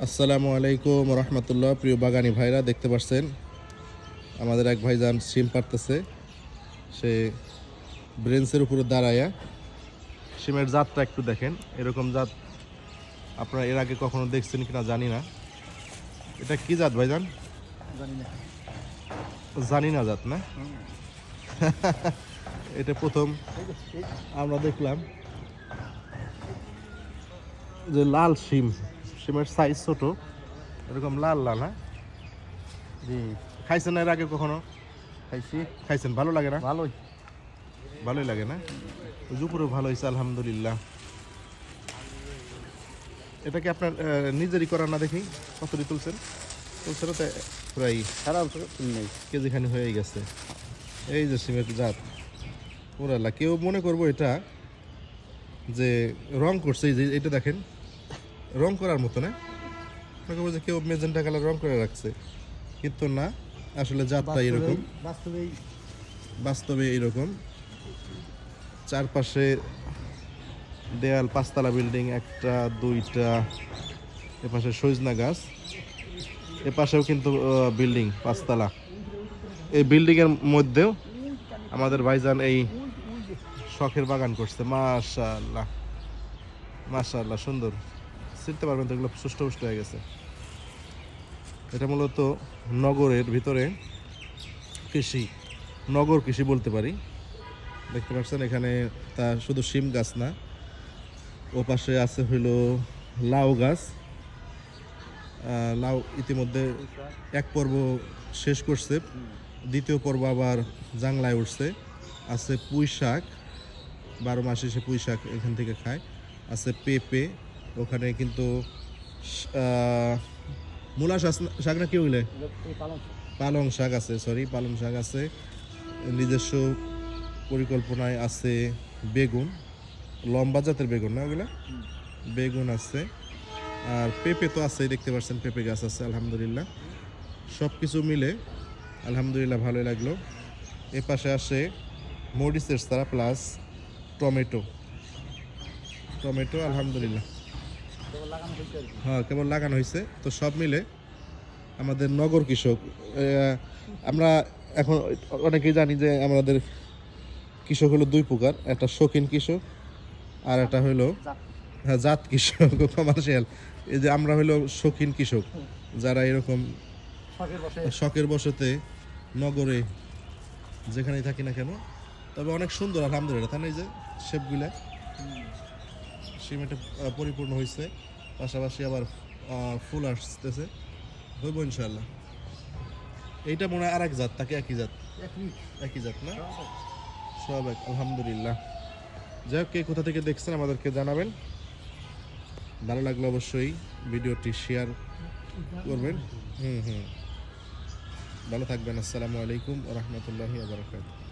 আসসালামু আলাইকুম রহমতুল্লাহ। প্রিয় বাগানি ভাইরা, দেখতে পাচ্ছেন আমাদের এক ভাইজান সিম পারতেছে। সে ব্রেঞ্চের উপরে দাঁড়ায়া সিমের জাতটা একটু দেখেন। এরকম জাত আপনারা এর আগে কখনো দেখছেন কিনা জানি না। এটা কি জাত ভাইজান? জানি না জাত না। এটা প্রথম আমরা দেখলাম যে লাল সিম, সিমের সাইজ ছোট, এরকম লাল লাল। হ্যাঁ জি, খাইছেন না এর আগে কখনো? খাইছি। খাইছেন, ভালো লাগে না? ভালোই ভালোই লাগে না? দুপুরে ভালো হয়েছে আলহামদুলিল্লাহ। এটা কি আপনার নিজেরই করার না? দেখি কতটি তুলছেন। তুলছেন তো প্রায় খারাপ নেই। কেজিখানি হয়ে গেছে। এই যে সিমের জাত ওরালা, কেউ মনে করবো এটা যে রং করছে। এই যে এটা দেখেন, রং করার মতো না, মনে করবো যে কেউ মেজেন্টা কালার রং করে রাখছে, কিন্তু না, আসলে জাতটা এরকম। বাস্তবে এরকম। চারপাশে দেয়াল, পাঁচতলা বিল্ডিং, একটা দুইটা, এপাশে সজনা গাছ, এপাশেও কিন্তু বিল্ডিং পাঁচতলা। এই বিল্ডিংয়ের মধ্যেও আমাদের ভাইজান এই শখের বাগান করছে। মাশাআল্লাহ মাশাআল্লাহ, সুন্দর। চিনতে পারবেন তো, এগুলো সুষ্ঠু পুষ্ট হয়ে গেছে। এটা মূলত নগরের ভিতরে কৃষি, নগর কৃষি বলতে পারি। দেখতে পাচ্ছেন এখানে তা শুধু শিম গাছ না, ও পাশে আছে হইলো লাউ গাছ। লাউ ইতিমধ্যে এক পর্ব শেষ করছে, দ্বিতীয় পর্ব আবার জাংলায় উঠছে। আছে পুঁই শাক, 12 মাসে সে পুঁই শাক এখান থেকে খায়। আছে পেঁপে, ওখানে কিন্তু মূলা শাক না কি হইলে পালং শাক আছে, সরি পালং শাক আছে। নিজস্ব পরিকল্পনায় আছে বেগুন, লম্বা জাতের বেগুন না ওগুলা, বেগুন আছে। আর পেঁপে তো আছে, দেখতে পাচ্ছেন পেঁপে গাছ আছে আলহামদুলিল্লাহ। সব কিছু মিলে আলহামদুলিল্লাহ ভালোই লাগলো। এ পাশে আসে মরিচের চারা প্লাস টমেটো, টমেটো আলহামদুলিল্লাহ হ্যাঁ কেবল লাগানো হয়েছে। তো সব মিলে আমাদের নগর কৃষক, আমরা এখন অনেকেই জানি যে আমাদের কৃষক হলো দুই প্রকার, একটা শৌখিন কৃষক আর একটা হইলো হ্যাঁ জাত কৃষক, কমার্শিয়াল। এই যে আমরা হইলো শৌখিন কৃষক, যারা এরকম শখের বশতে নগরে যেখানেই থাকি না কেন। তবে অনেক সুন্দর আলহামদুলিল্লাহ, তাই না? এই যে শেপগুলা সিমেন্টে পরিপূর্ণ হয়েছে, পাশাপাশি আবার ফুল আসতেছে, হইব ইনশাল্লাহ। এইটা মনে হয় আর এক জাত, তাকে একই জাত, একই জাত না? সব এক আলহামদুলিল্লাহ। যাই হোক, কে কোথা থেকে দেখছেন আমাদেরকে জানাবেন। ভালো লাগলে অবশ্যই ভিডিওটি শেয়ার করবেন। ভালো থাকবেন। আসসালামু আলাইকুম ওয়া রাহমাতুল্লাহি ওয়া বারাকাতুহু।